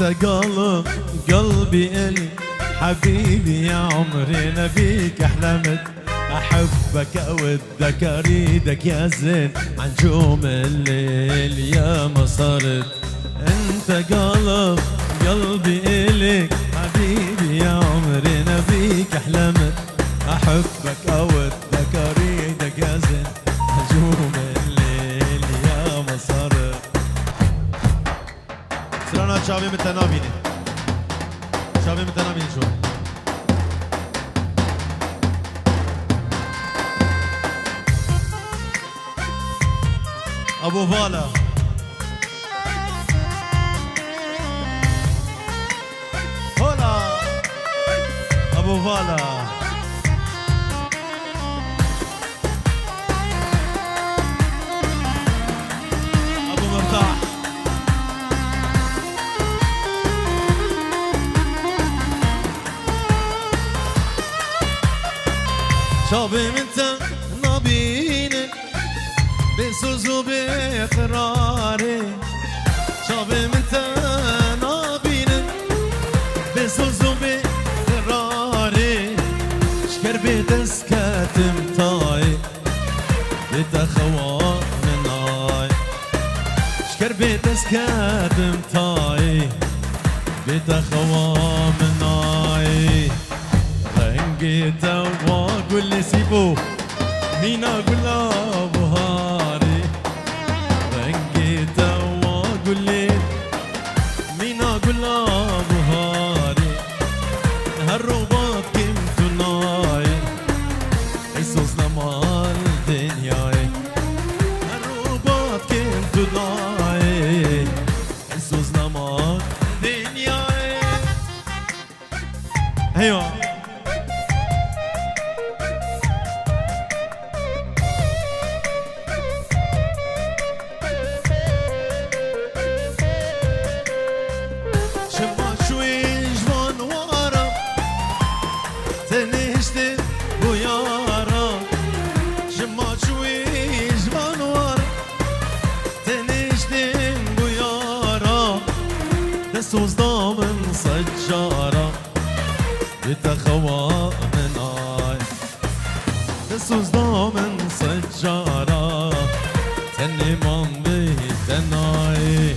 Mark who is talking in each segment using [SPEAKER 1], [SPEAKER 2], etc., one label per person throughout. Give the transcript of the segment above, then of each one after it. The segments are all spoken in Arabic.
[SPEAKER 1] انت قلب قلبي الي حبيبي يا عمري نبيك احلمت احبك اودك اريدك يا زين عن نجوم الليل يا ما صرت. انت قلب قلبي الك حبيبي يا عمري نبيك احلمت احبك اودك اريدك يا زين نجوم الليل يا ما صرت. سلامات شعبي متنابيني شعبي متنابيني شو ابو فالا هولا ابو فالا ابو مرتاح شعبي من نبيني بسوز وبإقراري شعبي من نبيني بسوز وبإقراري شكر بيت اسكات مطاي بيت اخوة من عاي شكر بيت اسكات مطاي بيت اخوة من عاي رنقيت واقول لي سيبوه مين اقول ابو هاري رنقيت واقول لي مين اقول ابو هاري هالرباط كنت ناي يسوسنا مال دنياي هالرباط كنت ناي يسوسنا مال دنياي. ايوه سوز ضامن سجارة بتخوى من آي سوز ضامن سجارة تني مامي تناي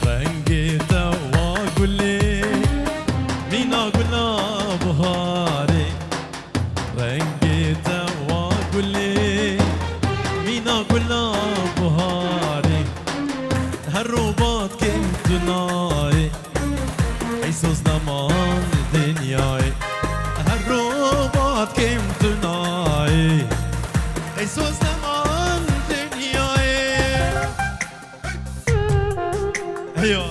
[SPEAKER 1] رنقيت واقول لي مين اقول ابو هاري رنقيت واقول لي مين اقول ابو هاري هالرباط كنت ناي يسوسنا مال دنياي هالرباط كنت ناي يسوسنا مال دنياي. ايوه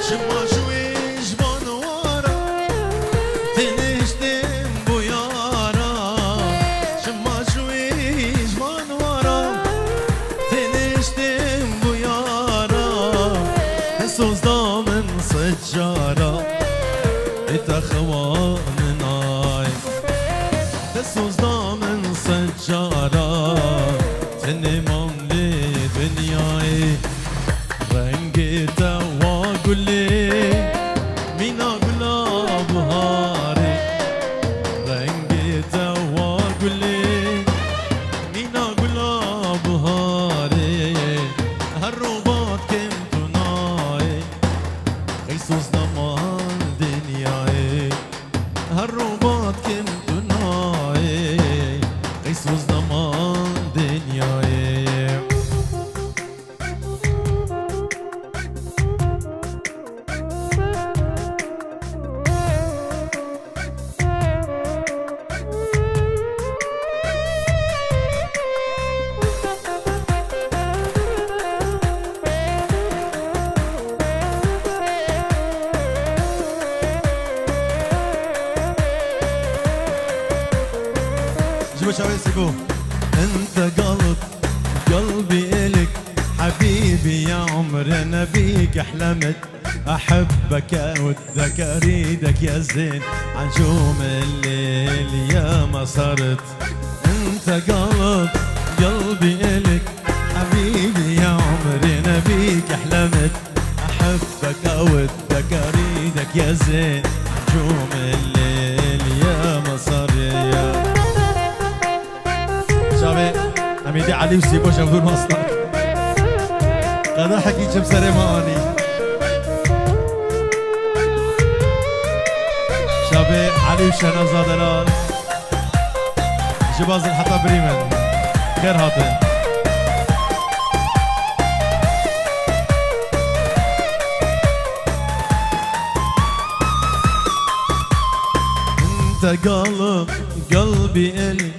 [SPEAKER 1] شما شوي جبان ورا تنشتم بويارا شما شوي جبان ورا تنشتم بويارا سوز ضامن سجارة اتخوى من عاي سوز ضامن سجارة تني مملي دنياي رنقيت واقول لي مين اقول ابو هاري رنقيت واقول لي مين اقول ابو هاري هالرباط كنت ناي يسوسنا مال دنياي هالرباط كنت ناي يسوسنا مال دنياي. جيبوا شوي سيبوه. انت قلب قلبي الك حبيبي يا عمري انا بيك احلمت احبك اودك اريدك يا زين عن نجوم الليل ما صرت انت قلب قلبي الك حبيبي يا عمري نبيك حلمت احبك اودك اريدك يا زين نجوم الليل يا مصر يا شباب حميدي علي وسيبو شافون مصنع قد حكي كم سري ماني شباب علي وشنازة دلال جباز الحطة بريمن خير هاتن انت قلب قلبي الي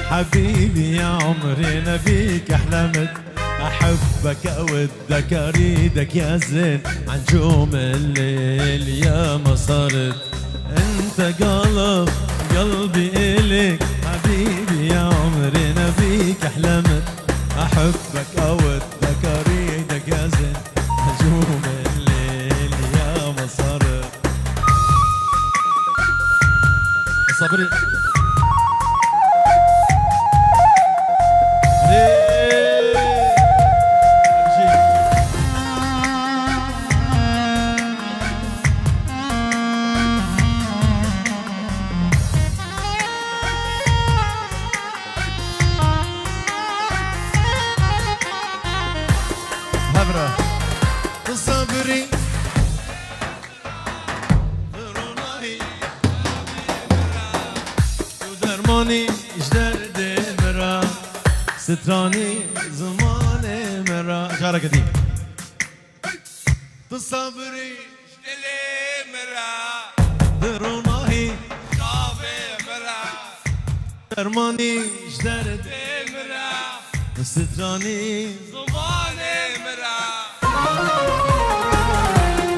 [SPEAKER 1] حبيبي يا عمري نبيك احلمت احبك اودك اريدك يا زين عن نجوم الليل يا ما صرت انت قلب قلبي الك حبيبي يا عمري نبيك احلمت احبك اودك اريدك يا زين نجوم الليل يا ما صرت صبري صبري روناي درماني اجدر دمرا ستراني زمان مرا شعرك دي تصبري اجدلي مرا روناي شافي مرا درماني اجدر دمرا ستراني زمان مرا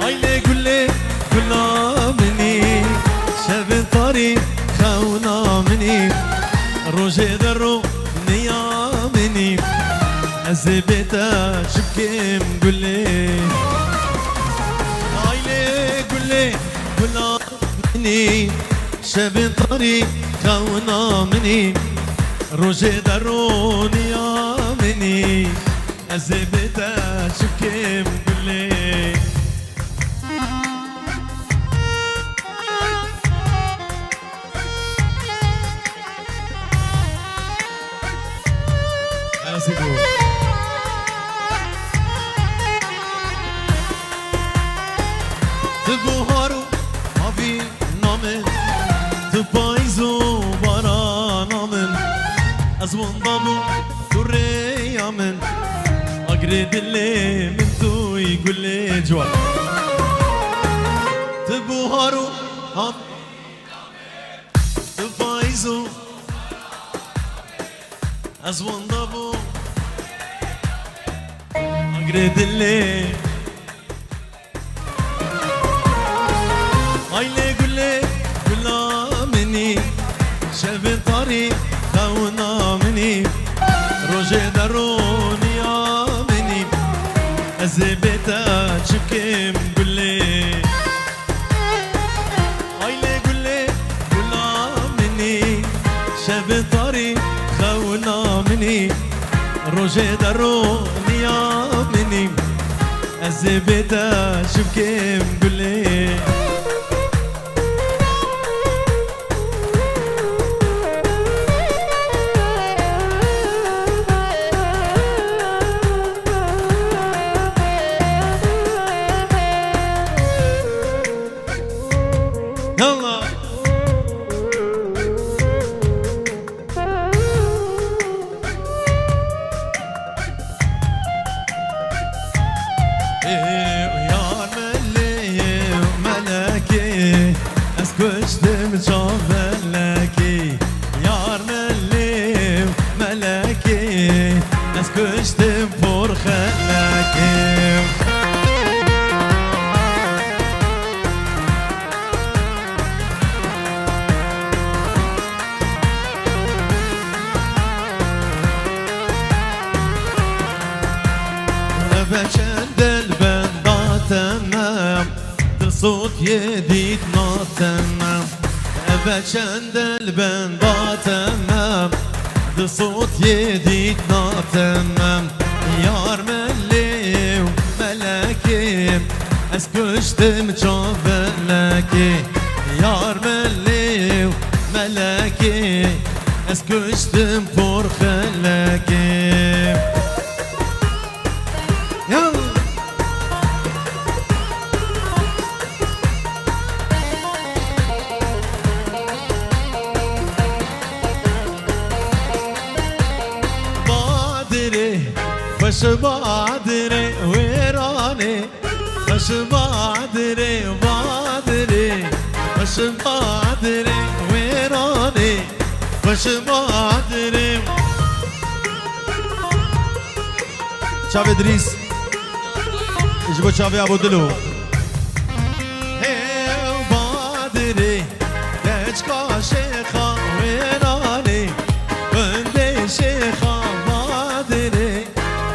[SPEAKER 1] هايلي قولي قلنا مني شاب طريق خونا مني روجي درو نيا مني أزبتا شبكي مقولي هايلي قولي قلنا مني شاب طريق خونا مني روجي درو نيا مني أزبتا شبكي مقولي تبوهارو هافي نامن تبايزو بارا نامن أزوان بابو توري من أقرد اللي من تو يقول لي جوال تبوهارو هافي تبايزو أزوان بابو أقرد اللي هايلي قولي قلنا مني شاف طريق خونا مني روجي دروني يا مني أزبتا شبكي مقولي هايلي قولي قلنا مني شاف طريق خونا مني روجي دروني يا مني أزبتا شبكي مقولي يلا يا ملي ملكي اسكوش دم شافلكي يا ملي ملكي اسكوش دم فرخلكي بشد البندا تمام صوت يديك ما تمام بچند البندا تمام ده صوت يديك ناتمام يار ملي وملكي اسكشتم جابلكي يار ملي وملكي اسكشتم فرخلكي يلا خوش بادری ویرانی خوش بادری بادری خوش بادری ویرانی خوش بادری چاوی دریس اجبو چاوی ابو دلو هیو بادری گچ کا شیخا ویرانی بنده شیخا بادری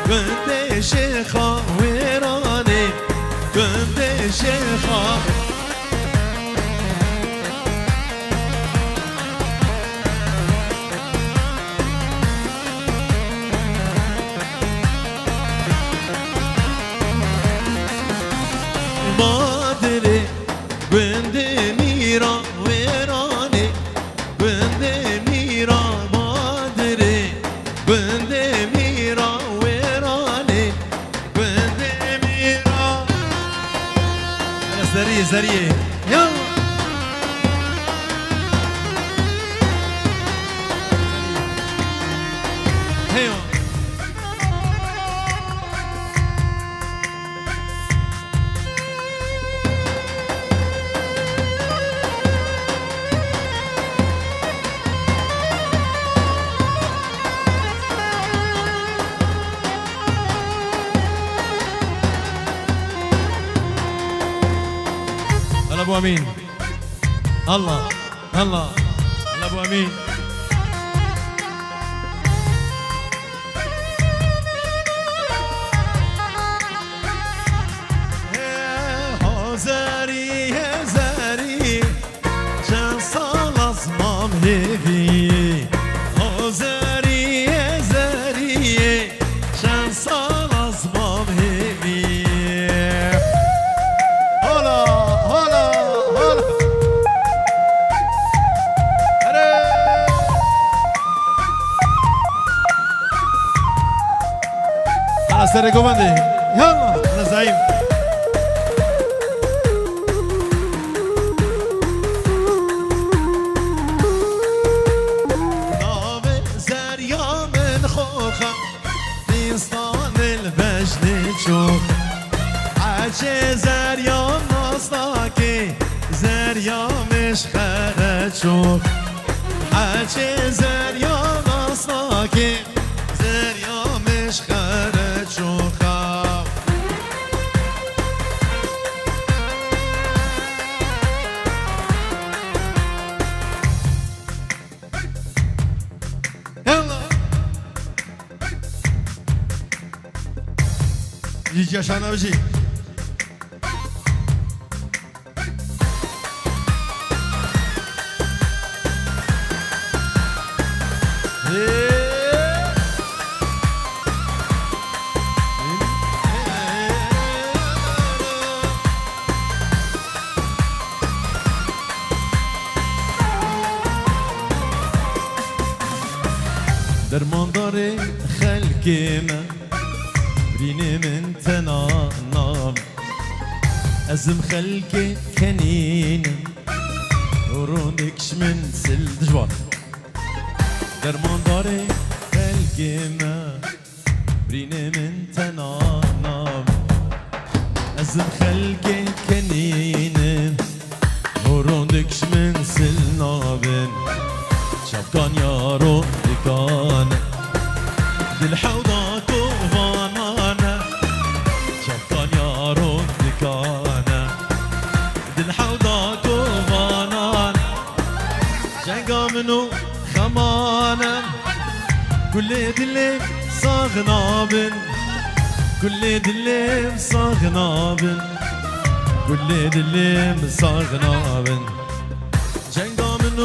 [SPEAKER 1] بنده شیخا ویرانی بنده شیخا بادری بنده میرا ویرانی بنده میرا بادری بنده میرا زرية زرية يلا هيو ابو امين الله الله ابو امين زاري زاري جان صلاص مام هيفي زاري زاري جان صلاص مام هيفي سر قومندي يلا انا زعيم نام زريا من خوخه ديستان البجن تشوف عجي زريا مصاكي زريا مش خير تشوف عجي زريا مصاكي زريا مش خير شوخا يلا يجي عشان اوجي درمان داره خلقی من برینه من تنانام ازم خلقی کنینم ورونکش من سل دجوار درمان داره خلقی من برینه من تنانام ازم خلقی کنینم ورونکش من سل نابن شفقان يارو دكانه دل حوضة طوفانانه شفقان يارو دكانه دل حوضة طوفانانه جنقا منو خمانه كل دلي صاغنابن كل دلي صاغنابن كل دلي صاغنابن جنقا منو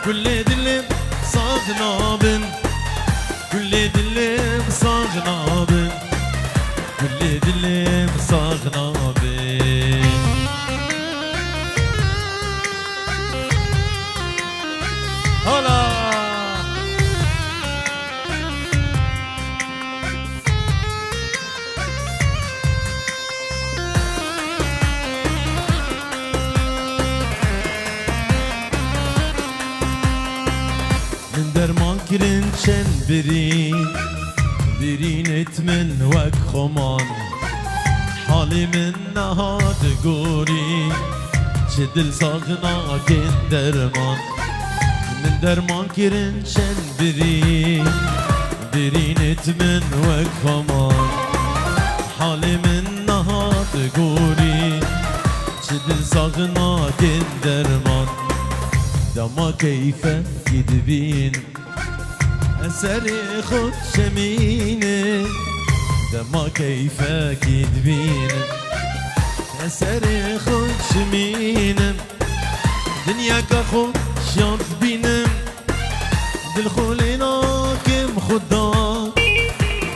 [SPEAKER 1] كل دلم صاغنابن كل دلم صاغنابن كل دلم صاغنابن هلا من درمان كرن شن برين اتمن وك خمان حالي من نهاد قوري شدل صاغنا كن درمان من درمان كرن شن برين اتمن وك خمان حالي من نهاد قوري شدل صاغنا كن درمان دما كيفه يدبين أسري خد شمينه دما كيفك يدبين أسري خد شمينه دنياك خد شاط بينم دلخولنا كم خدام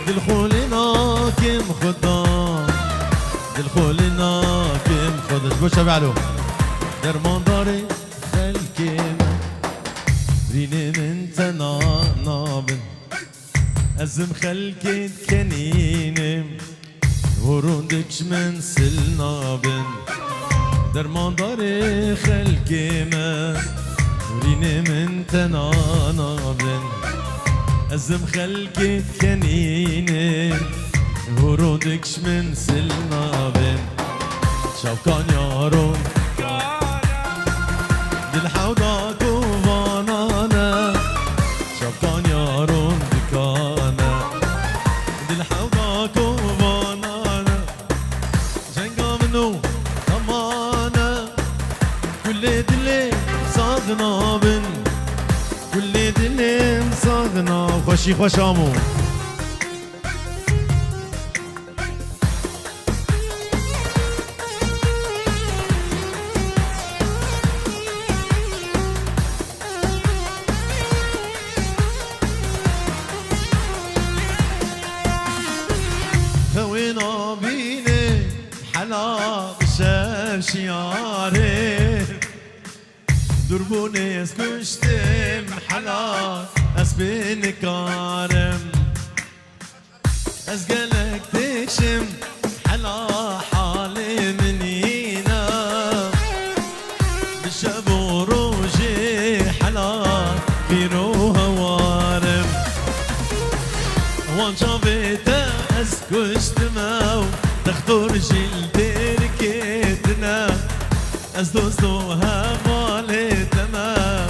[SPEAKER 1] دلخولنا كم خدام دلخولنا كم خدام شبو شبعلو درمان داري خلكينا ريني من تنانابن أزم خلكي كنينم وروندكش من سلنابن درمان داري خلكيما ريني من تنانابن أزم خلكي كنينم وروندكش من سلنابن شوكان يارون الحوضة كوفانانا شبكان يارون بكانا الحوضة كوفانانا جنقا منو أمانا كل دلي صاغنا بن كل دلي صاغنا خوشي خوشامو خوينا بيني حلا بشاف شياري دربوني اسكشتم حلا اسبين كارم اسقلك تكشم حلا حالي منينا بشابو روجي حلا بيروها وارم وان شافيته اسكشت ماو تخطر جلد ركيتنا اسدوستو همالي تمام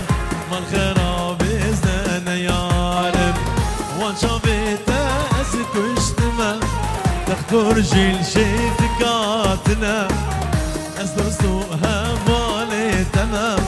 [SPEAKER 1] مال خراب ازدنا يارب وان شافيته اسكشت ماو تخطر جيل شيتكاتنا اسدوستو همالي تمام